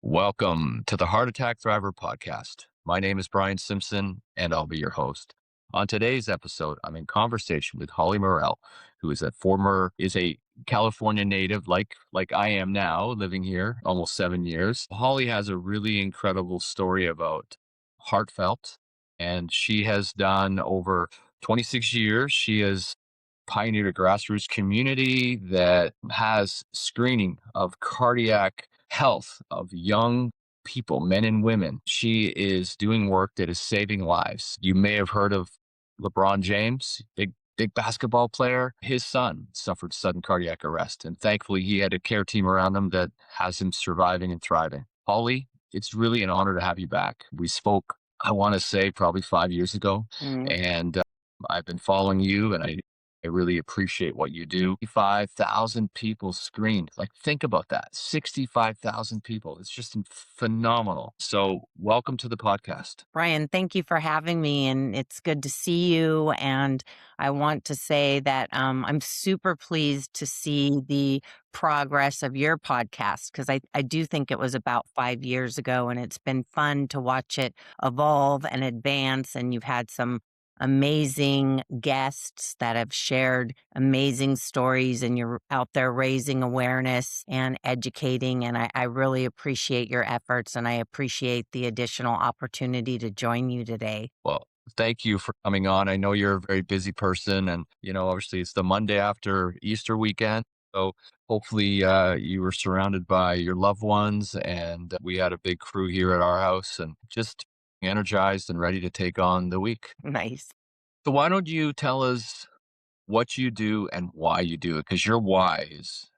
Welcome to the Heart Attack Thriver podcast. My name is Brian Simpson, and I'll be your host. On today's episode, I'm in conversation with Holly Morrell, who is a California native, like I am now, living here almost 7 years. Holly has a really incredible story about heartfelt, and she has done over 26 years. She has pioneered a grassroots community that has screening of cardiac health of young people, men and women. She is doing work that is saving lives. You may have heard of LeBron James, big basketball player. His son suffered sudden cardiac arrest, and thankfully he had a care team around him that has him surviving and thriving. Holly, it's really an honor to have you back. We spoke, I want to say, probably 5 years ago, Mm. and I've been following you, and I really appreciate what you do. 65,000 people screened. Like, think about that. 65,000 people. It's just phenomenal. So, welcome to the podcast. Brian, thank you for having me, and it's good to see you. And I want to say that I'm super pleased to see the progress of your podcast because I do think it was about 5 years ago, and it's been fun to watch it evolve and advance. And you've had some amazing guests that have shared amazing stories, and you're out there raising awareness and educating. And I really appreciate your efforts, and I appreciate the additional opportunity to join you today. Well, thank you for coming on. I know you're a very busy person, and, obviously it's the Monday after Easter weekend. So, hopefully, you were surrounded by your loved ones, and we had a big crew here at our house and just energized and ready to take on the week. Nice. So, why don't you tell us what you do and why you do it? Because your why is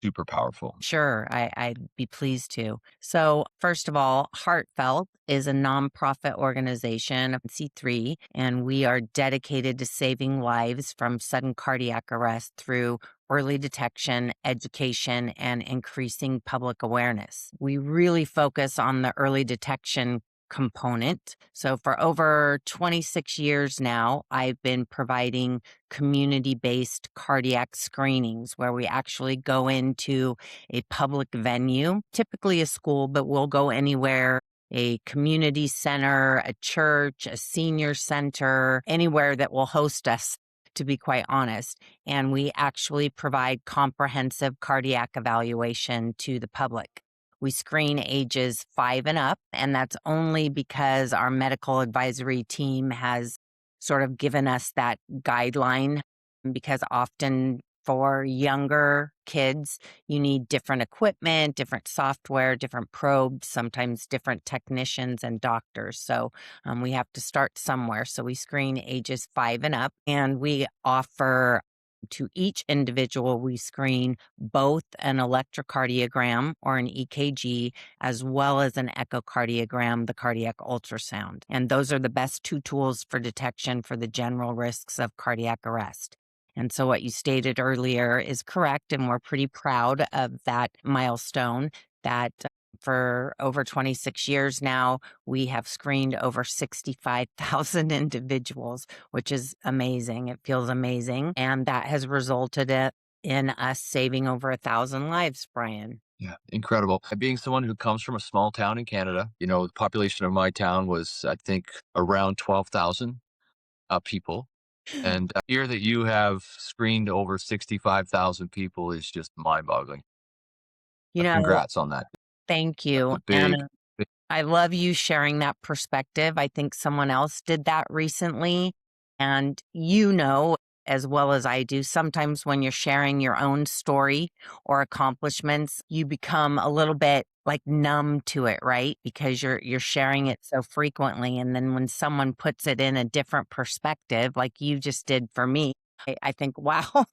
super powerful. Sure, I'd be pleased to. So, first of all, Heartfelt is a nonprofit organization, C3, and we are dedicated to saving lives from sudden cardiac arrest through early detection, education, and increasing public awareness. We really focus on the early detection component. So, for over 26 years now, I've been providing community based cardiac screenings where we actually go into a public venue, typically a school, but we'll go anywhere. A community center, a church, a senior center, anywhere that will host us, to be quite honest. And we actually provide comprehensive cardiac evaluation to the public. We screen ages 5 and up, and that's only because our medical advisory team has sort of given us that guideline, because often for younger kids, you need different equipment, different software, different probes, sometimes different technicians and doctors. So we have to start somewhere. So we screen ages 5 and up, and we offer to each individual, we screen both an electrocardiogram or an EKG, as well as an echocardiogram, the cardiac ultrasound. And those are the best two tools for detection for the general risks of cardiac arrest. And so what you stated earlier is correct, and we're pretty proud of that milestone that for over 26 years now, we have screened over 65,000 individuals, which is amazing. It feels amazing. And that has resulted in us saving over 1,000 lives, Brian. Yeah, incredible. Being someone who comes from a small town in Canada, the population of my town was, I think, around 12,000 people. And hear that you have screened over 65,000 people is just mind-boggling. You know, Congrats on that. thank That's you. a And big. I love you sharing that perspective. I think someone else did that recently. And as well as I do, sometimes when you're sharing your own story or accomplishments, you become a little bit like numb to it, right? Because you're sharing it so frequently. And then when someone puts it in a different perspective, like you just did for me, I think, wow,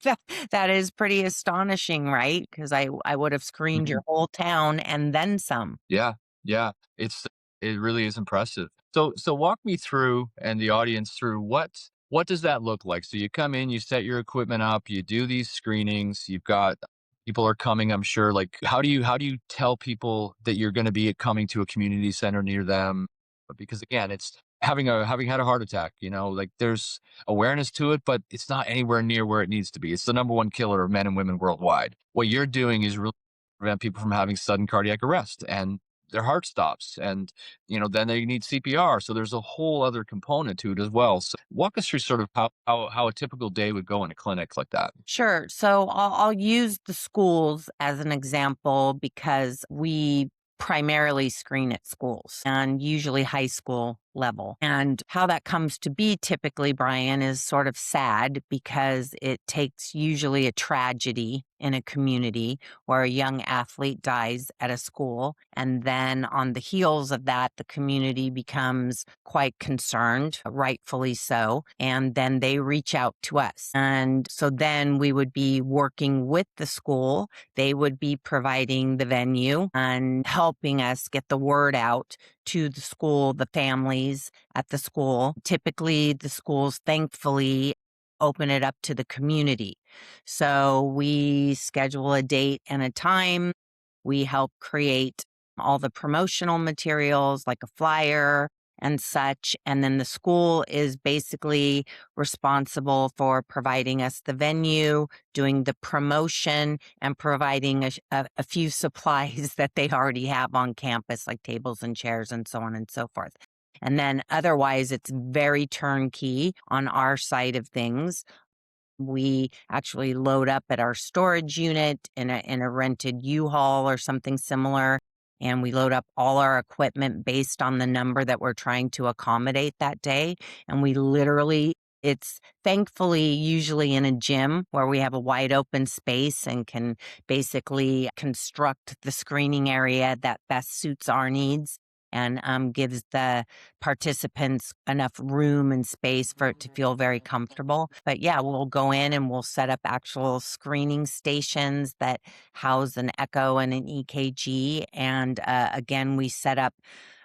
that is pretty astonishing, right? Because I would have screened your Mhm. whole town and then some. Yeah, yeah, it really is impressive. So walk me through and the audience through what does that look like? So you come in, you set your equipment up, you do these screenings, you've got people are coming, I'm sure. Like, how do you tell people that you're going to be coming to a community center near them? Because again, it's having had a heart attack, like there's awareness to it, but it's not anywhere near where it needs to be. It's the number one killer of men and women worldwide. What you're doing is really prevent people from having sudden cardiac arrest. And their heart stops, and then they need CPR. So there's a whole other component to it as well. So walk us through sort of how a typical day would go in a clinic like that. Sure. So I'll use the schools as an example because we primarily screen at schools and usually high school level. And how that comes to be typically, Brian, is sort of sad because it takes usually a tragedy in a community where a young athlete dies at a school. And then on the heels of that, the community becomes quite concerned, rightfully so. And then they reach out to us. And so then we would be working with the school. They would be providing the venue and helping us get the word out to the school, the families at the school. Typically, the schools thankfully open it up to the community. So we schedule a date and a time. We help create all the promotional materials like a flyer and such. And then the school is basically responsible for providing us the venue, doing the promotion, and providing a few supplies that they already have on campus, like tables and chairs and so on and so forth. And then otherwise, it's very turnkey on our side of things. We actually load up at our storage unit in a rented U-Haul or something similar, and we load up all our equipment based on the number that we're trying to accommodate that day. And we literally, it's thankfully usually in a gym where we have a wide open space and can basically construct the screening area that best suits our needs and gives the participants enough room and space for it to feel very comfortable. But yeah, we'll go in and we'll set up actual screening stations that house an echo and an EKG. And again, we set up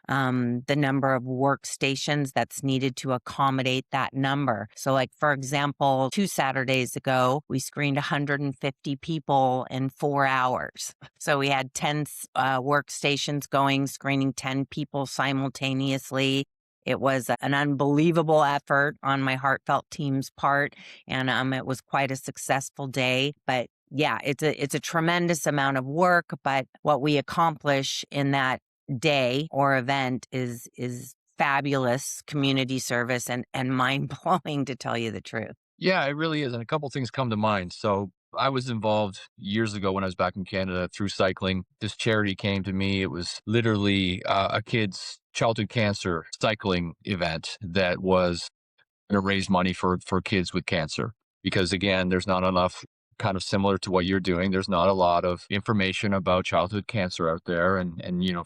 the number of workstations that's needed to accommodate that number. So, like, for example, 2 Saturdays ago, we screened 150 people in 4 hours. So we had 10 workstations going, screening 10 people simultaneously. It was an unbelievable effort on my heartfelt team's part, and it was quite a successful day. But yeah, it's a tremendous amount of work, but what we accomplish in that day or event is fabulous community service and mind-blowing, to tell you the truth. Yeah, it really is. And a couple things come to mind. So I was involved years ago when I was back in Canada through cycling. This charity came to me. It was literally a kid's childhood cancer cycling event that was to raise money for kids with cancer, because again, there's not enough, kind of similar to what you're doing. There's not a lot of information about childhood cancer out there, and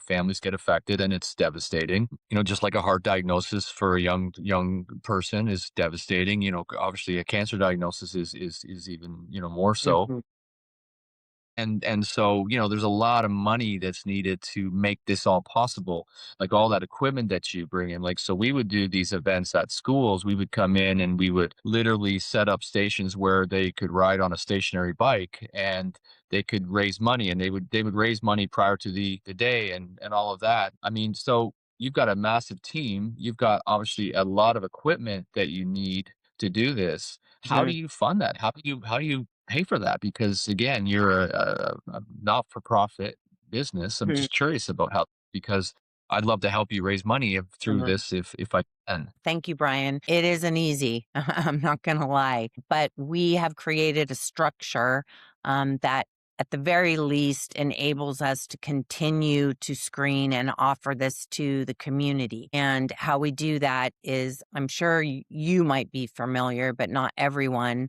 families get affected and it's devastating. Just like a heart diagnosis for a young person is devastating. Obviously a cancer diagnosis is even more so. Mhm. And so, there's a lot of money that's needed to make this all possible, like all that equipment that you bring in. Like, so we would do these events at schools. We would come in and we would literally set up stations where they could ride on a stationary bike and they could raise money, and they would raise money prior to the day and all of that. I mean, so you've got a massive team. You've got obviously a lot of equipment that you need to do this. How do Mhm. you fund that? How do you pay for that? Because again, you're a not-for-profit business. I'm Mhm. just curious about how, because I'd love to help you raise money through Mhm. this if I can. Thank you, Brian. It isn't easy. I'm not going to lie, but we have created a structure that, at the very least, enables us to continue to screen and offer this to the community. And how we do that is, I'm sure you might be familiar, but not everyone.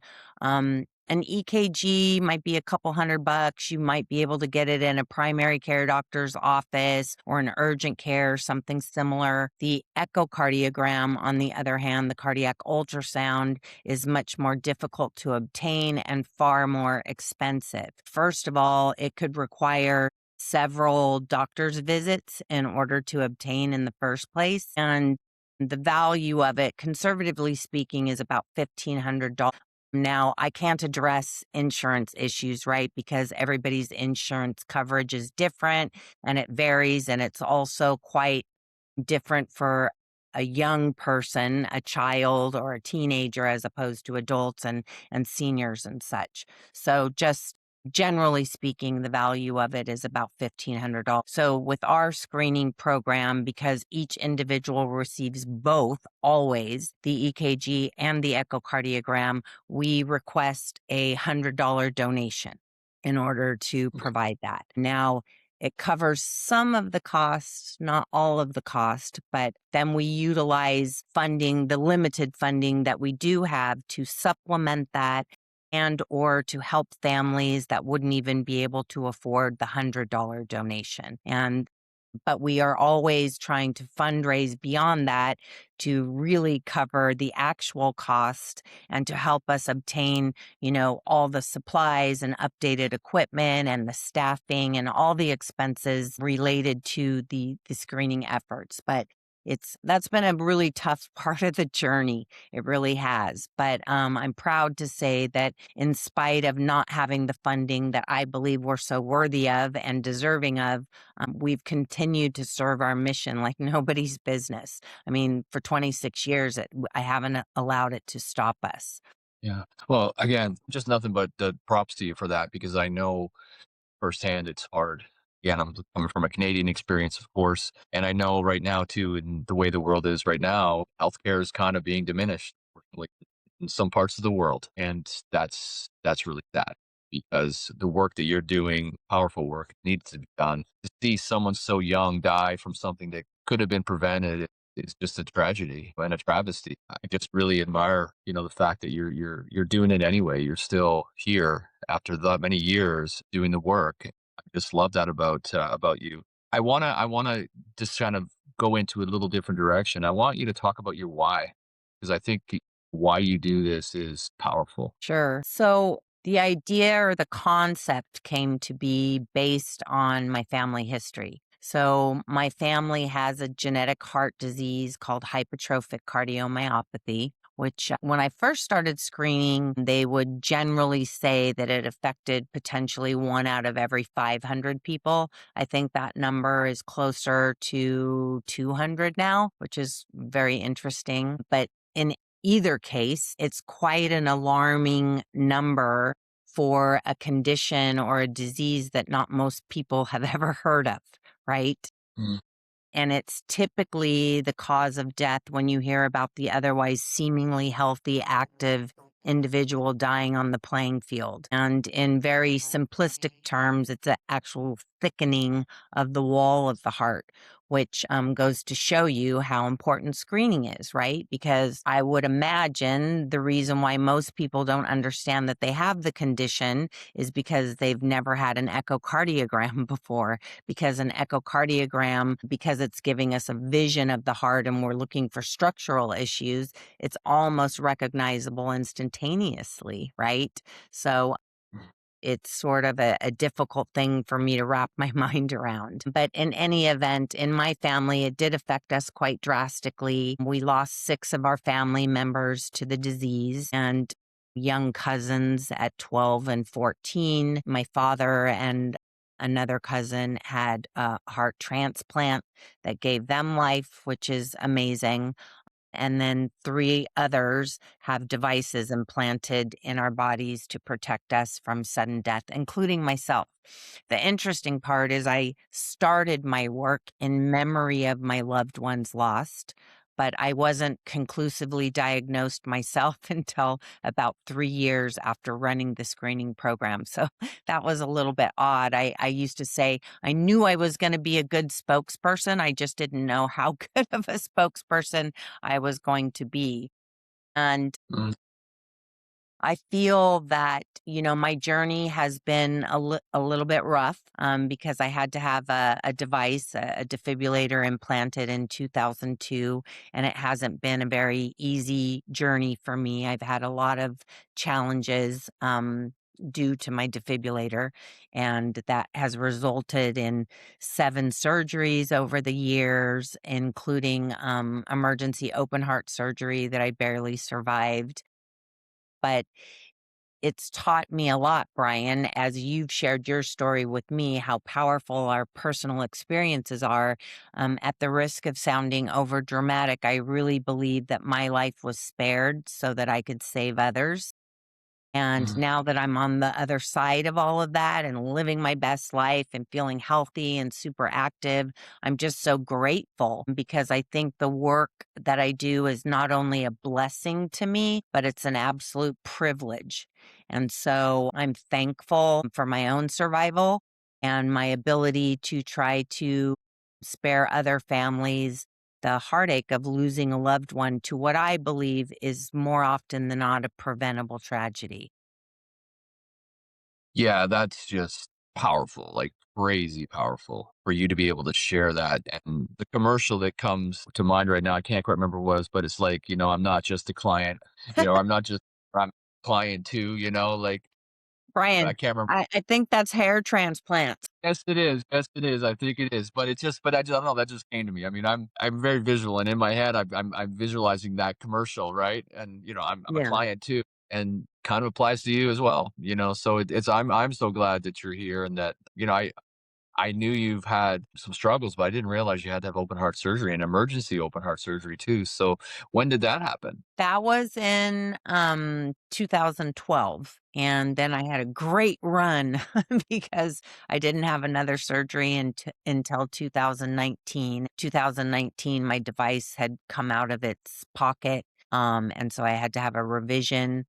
An EKG might be a couple $100. You might be able to get it in a primary care doctor's office or an urgent care, something similar. The echocardiogram, on the other hand, the cardiac ultrasound, is much more difficult to obtain and far more expensive. First of all, it could require several doctor's visits in order to obtain in the first place. And the value of it, conservatively speaking, is about $1,500. Now, I can't address insurance issues, right? Because everybody's insurance coverage is different and it varies. And it's also quite different for a young person, a child or a teenager, as opposed to adults and seniors and such. So just Generally speaking, the value of it is about $1,500. So, with our screening program, because each individual receives both always the EKG and the echocardiogram, we request a $100 donation in order to Okay. provide that. Now, it covers some of the costs, not all of the cost, but then we utilize funding, the limited funding that we do have to supplement that and or to help families that wouldn't even be able to afford the $100 donation. But we are always trying to fundraise beyond that to really cover the actual cost and to help us obtain, all the supplies and updated equipment and the staffing and all the expenses related to the screening efforts. But that's been a really tough part of the journey. It really has. But I'm proud to say that in spite of not having the funding that I believe we're so worthy of and deserving of, we've continued to serve our mission like nobody's business. I mean, for 26 years, I haven't allowed it to stop us. Yeah. Well, again, just nothing but props to you for that because I know firsthand it's hard. Again, I'm coming from a Canadian experience, of course, and I know right now too, in the way the world is right now, healthcare is kind of being diminished, unfortunately, in some parts of the world, and that's really sad because the work that you're doing, powerful work, needs to be done. To see someone so young die from something that could have been prevented is just a tragedy and a travesty. I just really admire, the fact that you're doing it anyway. You're still here after that many years doing the work. I just love that about you. I wanna just kind of go into a little different direction. I want you to talk about your why because I think why you do this is powerful. Sure. So the idea or the concept came to be based on my family history. So my family has a genetic heart disease called hypertrophic cardiomyopathy, which when I first started screening, they would generally say that it affected potentially 1 out of every 500 people. I think that number is closer to 200 now, which is very interesting. But in either case, it's quite an alarming number for a condition or a disease that not most people have ever heard of, right? Mm, And it's typically the cause of death when you hear about the otherwise seemingly healthy, active individual dying on the playing field. And in very simplistic terms, it's an actual thickening of the wall of the heart, which goes to show you how important screening is, right? Because I would imagine the reason why most people don't understand that they have the condition is because they've never had an echocardiogram before, because an echocardiogram, because it's giving us a vision of the heart and we're looking for structural issues, it's almost recognizable instantaneously, right? So it's sort of a difficult thing for me to wrap my mind around. But in any event, in my family, it did affect us quite drastically. We lost 6 of our family members to the disease and young cousins at 12 and 14. My father and another cousin had a heart transplant that gave them life, which is amazing. And then 3 others have devices implanted in our bodies to protect us from sudden death, including myself. The interesting part is I started my work in memory of my loved ones lost, but I wasn't conclusively diagnosed myself until about 3 years after running the screening program. So that was a little bit odd. I used to say I knew I was going to be a good spokesperson. I just didn't know how good of a spokesperson I was going to be. And mm, I feel that, my journey has been a little bit rough because I had to have a device, a defibrillator implanted in 2002, and it hasn't been a very easy journey for me. I've had a lot of challenges due to my defibrillator, and that has resulted in 7 surgeries over the years, including emergency open heart surgery that I barely survived. But it's taught me a lot, Brian, as you've shared your story with me, how powerful our personal experiences are. At the risk of sounding over dramatic, I really believe that my life was spared so that I could save others. And Mhm. now that I'm on the other side of all of that and living my best life and feeling healthy and super active, I'm just so grateful because I think the work that I do is not only a blessing to me, but it's an absolute privilege. And so I'm thankful for my own survival and my ability to try to spare other families the heartache of losing a loved one to what I believe is more often than not a preventable tragedy. Yeah, that's just powerful, like crazy powerful for you to be able to share that. And the commercial that comes to mind right now, I can't quite remember what it was, but it's like, I'm not just a client, I'm not just, I'm a client too, like I Brian, can't remember. I think that's hair transplants. Yes, it is. Yes, it is. I think it is. But I don't know. That just came to me. I mean, I'm very visual, and in my head, I'm visualizing that commercial, right? And I'm a Yeah. client too, and kind of applies to you as well. So I'm so glad that you're here, and that I knew you've had some struggles, but I didn't realize you had to have open heart surgery and emergency open heart surgery too. So when did that happen? That was in 2012. And then I had a great run because I didn't have another surgery until 2019. 2019, my device had come out of its pocket. And so I had to have a revision.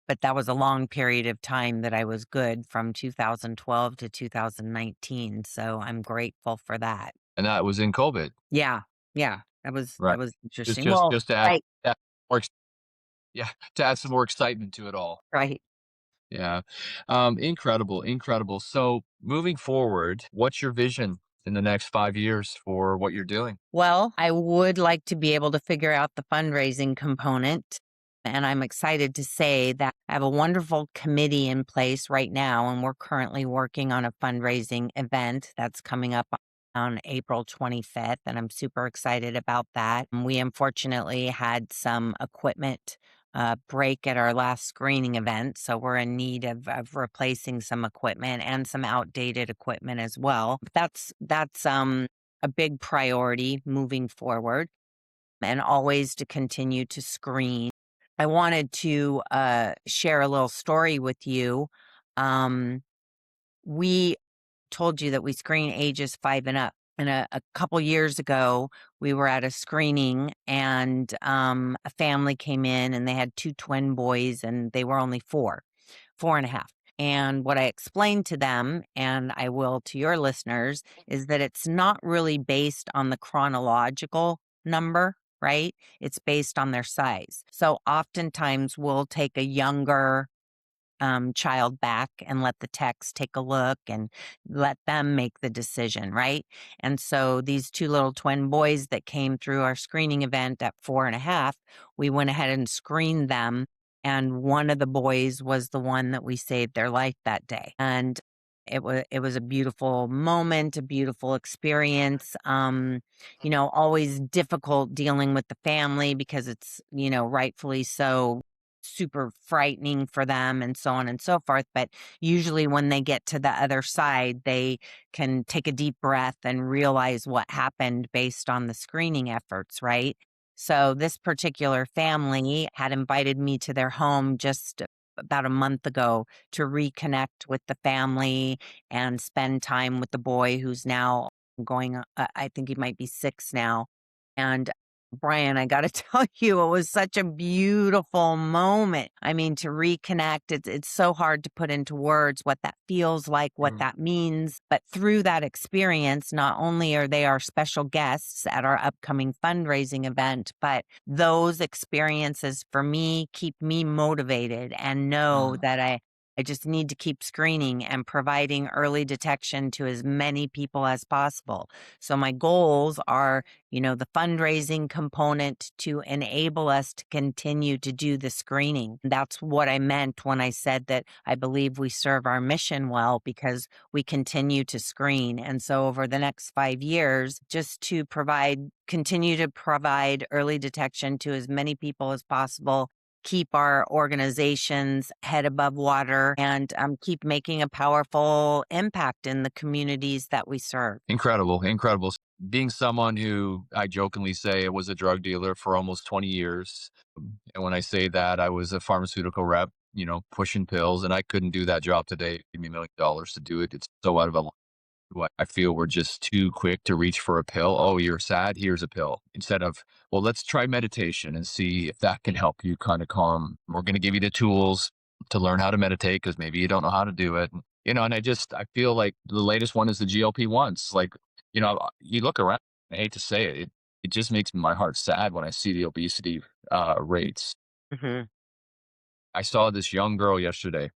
But that was a long period of time that I was good from 2012 to 2019. So I'm grateful for that. And that was in COVID, Yeah. Yeah. That right? was Just interesting. just Well, just to add, right. add more, yeah, to add some more excitement to it all. Right. Yeah. Incredible, incredible. So moving forward, what's your vision in the next 5 years for what you're doing? Well, I would like to be able to figure out the fundraising component. And I'm excited to say that I have a wonderful committee in place right now, and we're currently working on a fundraising event that's coming up on April 25th. And I'm super excited about that. And we unfortunately had some equipment break at our last screening event. So we're in need of replacing some equipment and some outdated equipment as well. That's a big priority moving forward and always to continue to screen. I wanted to share a little story with you. Um, we told you that we screen ages 5 and up. And a couple years ago, we were at a screening and a family came in and they had two twin boys and they were only 4.5. And what I explained to them, and I will to your listeners, is that it's not really based on the chronological number, right? It's based on their size. So oftentimes we'll take a younger child back and let the techs take a look and let them make the decision, right? And so these two little twin boys that came through our screening event at 4.5, we went ahead and screened them. And one of the boys was the one that we saved their life that day. And it was a beautiful moment, a beautiful experience. Always difficult dealing with the family because it's, rightfully so super frightening for them and so on and so forth. But usually when they get to the other side, they can take a deep breath and realize what happened based on the screening efforts, right? So this particular family had invited me to their home just about a month ago to reconnect with the family and spend time with the boy who's now going, I think he might be 6 now. And Brian, I gotta tell you, it was such a beautiful moment. I mean, to reconnect, it's so hard to put into words what that feels like, what Mm. that means. But through that experience, not only are they our special guests at our upcoming fundraising event, but those experiences for me keep me motivated and know Mm. that I just need to keep screening and providing early detection to as many people as possible. So my goals are the fundraising component to enable us to continue to do the screening. That's what I meant when I said that I believe we serve our mission well because we continue to screen. And so over the next 5 years, just to continue to provide early detection to as many people as possible, keep our organizations head above water, and keep making a powerful impact in the communities that we serve. Incredible, incredible. Being someone who I jokingly say was a drug dealer for almost 20 years. And when I say that, I was a pharmaceutical rep pushing pills, and I couldn't do that job today. Give me $1 million to do it. It's so out of what I feel we're just too quick to reach for a pill. Oh, you're sad? Here's a pill. Instead of, well, let's try meditation and see if that can help you kind of calm. We're going to give you the tools to learn how to meditate because maybe you don't know how to do it. And I feel like the latest one is the GLP-1s. Like, you look around, I hate to say it, it just makes my heart sad when I see the obesity rates. Mhm. I saw this young girl yesterday.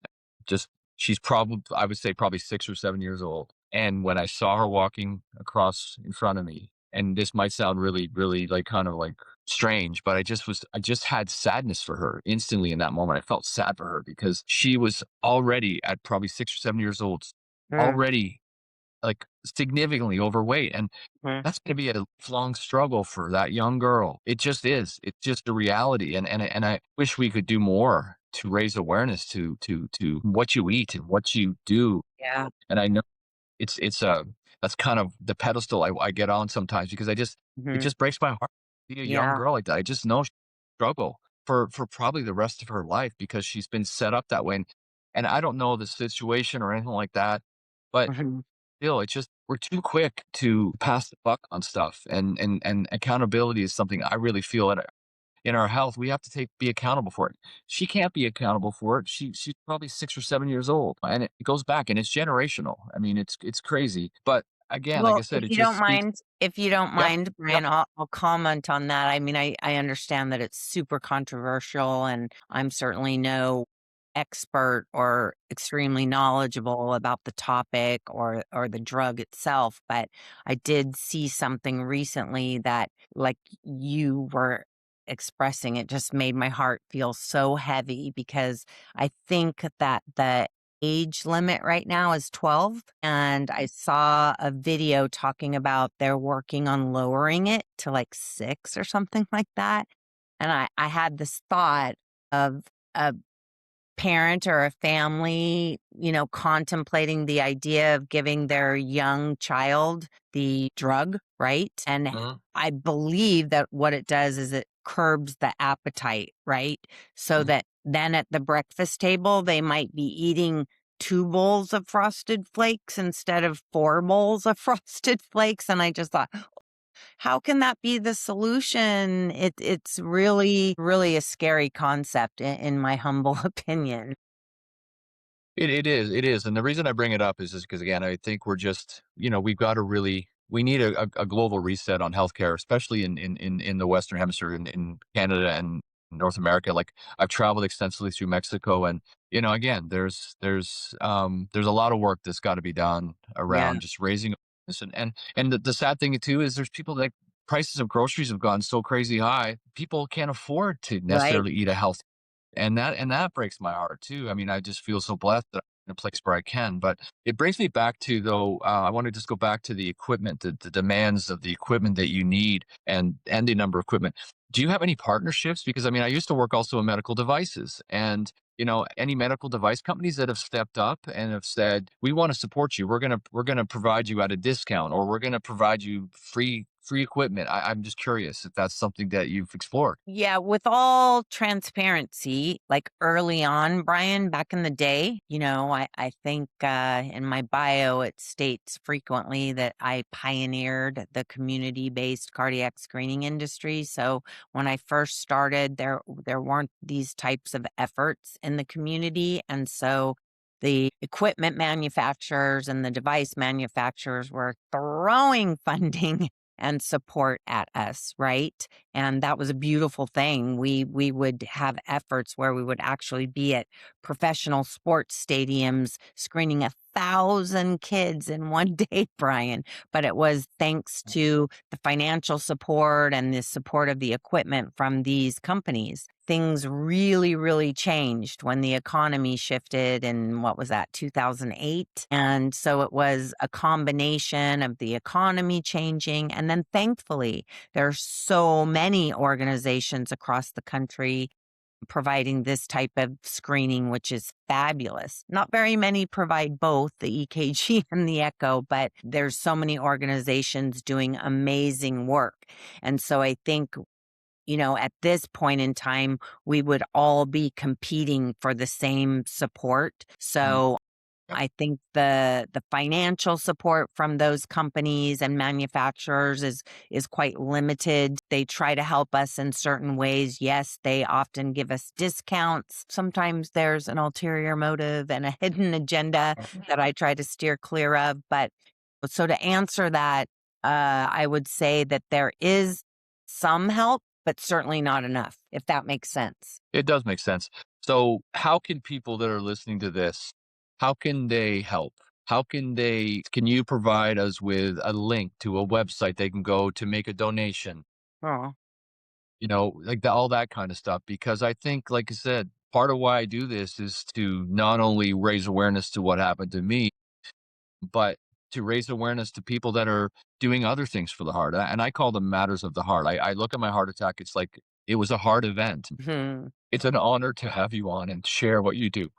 Just she's probably I would say probably 6 or 7 years old. And when I saw her walking across in front of me, and this might sound really, really like kind of like strange, but I just had sadness for her instantly in that moment. I felt sad for her because she was already at probably 6 or 7 years old, Mm, already like significantly overweight. And mhm. that's gonna be a lifelong struggle for that young girl. It just is. It's just a reality, and I wish we could do more to raise awareness to what you eat and what you do. Yeah. And I know it's that's kind of the pedestal I get on sometimes because it Mhm. just breaks my heart to see a young Yeah. girl like that. I just know she struggle for probably the rest of her life because she's been set up that way, and I don't know the situation or anything like that, but Mhm. still, it's just we're too quick to pass the buck on stuff, and accountability is something I really feel in our health, we have to be accountable for it. She can't be accountable for it. She's probably 6 or 7 years old, and it goes back, and it's generational. I mean, it's crazy, but again, like I Well, said, it just speaks. if you don't Yep, mind, yep, Brian, I'll comment on that. I mean, I understand that it's super controversial, and I'm certainly no expert or extremely knowledgeable about the topic or the drug itself, but I did see something recently that, like you were expressing, it just made my heart feel so heavy because I think that the age limit right now is 12. And I saw a video talking about they're working on lowering it to like 6 or something like that. And I had this thought of a parent or a family, contemplating the idea of giving their young child the drug, right? And mhm, I believe that what it does is it curbs the appetite, right? So mhm. that then at the breakfast table, they might be eating 2 bowls of frosted flakes instead of 4 bowls of frosted flakes. And I just thought, how can that be the solution? It's really, really a scary concept in my humble opinion. It is, and the reason I bring it up is just because again, I think we're just, we've got to really we need a global reset on healthcare, especially in the Western Hemisphere, in Canada and North America. Like I've traveled extensively through Mexico, and again, there's a lot of work that's got to be done Yeah, around just raising awareness. And the sad thing too is there's people that prices of groceries have gone so crazy high, people can't afford to right. necessarily eat a healthy, and that breaks my heart too. I mean, I just feel so blessed that I'm in a place where I can. But it brings me back to though. I want to just go back to the equipment, the demands of the equipment that you need, and the number of equipment. Do you have any partnerships? Because I mean, I used to work also in medical devices, and any medical device companies that have stepped up and have said, "We want to support you. We're gonna provide you at a discount, or we're gonna provide you free equipment." I'm just curious if that's something that you've explored. Yeah, with all transparency, like early on, Brian, back in the day, I think in my bio it states frequently that I pioneered the community-based cardiac screening industry. So when I first started, there weren't these types of efforts in the community, and so the equipment manufacturers and the device manufacturers were throwing funding and support at us, right? And that was a beautiful thing. We would have efforts where we would actually be at professional sports stadiums screening 1,000 kids in one day, Brian. But it was thanks to the financial support and the support of the equipment from these companies. Things really, really changed when the economy shifted in what was that, 2008? And so it was a combination of the economy changing. And then thankfully, there's so many organizations across the country providing this type of screening, which is fabulous. Not very many provide both the EKG and the echo, but there's so many organizations doing amazing work. And so I think at this point in time, we would all be competing for the same support. Mm. So Yep. I think the financial support from those companies and manufacturers is quite limited. They try to help us in certain ways. Yes, they often give us discounts. Sometimes there's an ulterior motive and a hidden agenda that I try to steer clear of. But so to answer that, I would say that there is some help, but certainly not enough, if that makes sense. It does make sense. So, how can people that are listening to this, how can they help? Can you provide us with a link to a website they can go to make a donation? Oh. Like all that kind of stuff. Because I think, like I said, part of why I do this is to not only raise awareness to what happened to me, but to raise awareness to people that are doing other things for the heart. And I call them matters of the heart. I look at my heart attack, it's like it was a heart event. Mhm. It's an honor to have you on and share what you do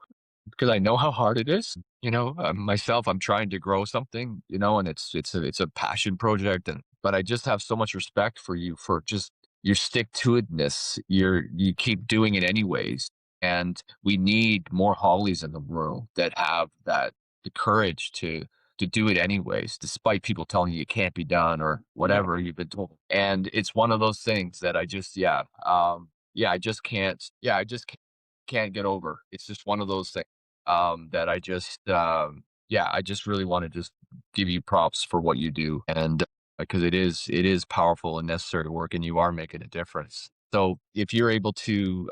because I know how hard it is. Myself, I'm trying to grow something, and it's a passion project, but I just have so much respect for you for just your stick to itness. You keep doing it anyways, and we need more Hollies in the world that have the courage to do it anyways, despite people telling you it can't be done or Yeah. whatever you've been told. And it's one of those things that I just I just can't. Yeah, I just can't get over. It's just one of those things that I just really want to just give you props for what you do, and because it is powerful and necessary work, and you are making a difference. So if you're able to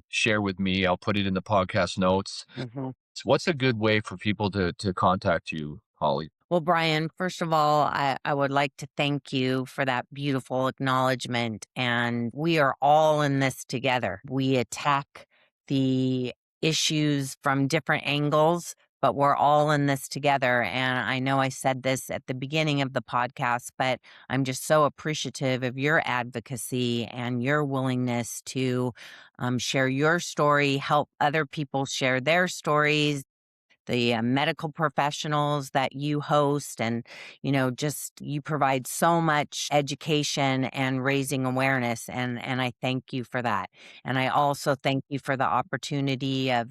share with me, I'll put it in the podcast notes. Mhm. So what's a good way for people to contact you, Holly? Well, Brian, first of all, I would like to thank you for that beautiful acknowledgement. And we are all in this together. We attack the issues from different angles, but we're all in this together. And I know I said this at the beginning of the podcast, but I'm just so appreciative of your advocacy and your willingness to share your story, help other people share their stories, the medical professionals that you host, and just you provide so much education and raising awareness, and I thank you for that. And I also thank you for the opportunity of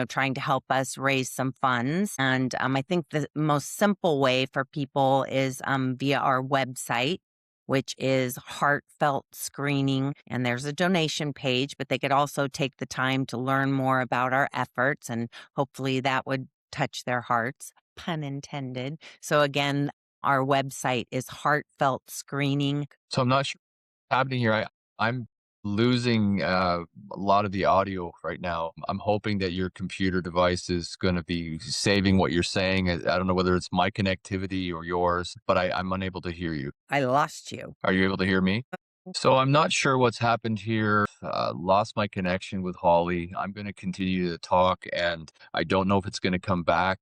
trying to help us raise some funds. And I think the most simple way for people is via our website, which is heartfelt screening. And there's a donation page, but they could also take the time to learn more about our efforts. And hopefully that would touch their hearts, pun intended. So again, our website is heartfelt screening. So I'm not sure what's happening here. I'm losing a lot of the audio right now. I'm hoping that your computer device is going to be saving what you're saying. I don't know whether it's my connectivity or yours, but I'm unable to hear you. I lost you. Are you able to hear me? So I'm not sure what's happened here. Lost my connection with Holly. I'm going to continue to talk, and I don't know if it's going to come back.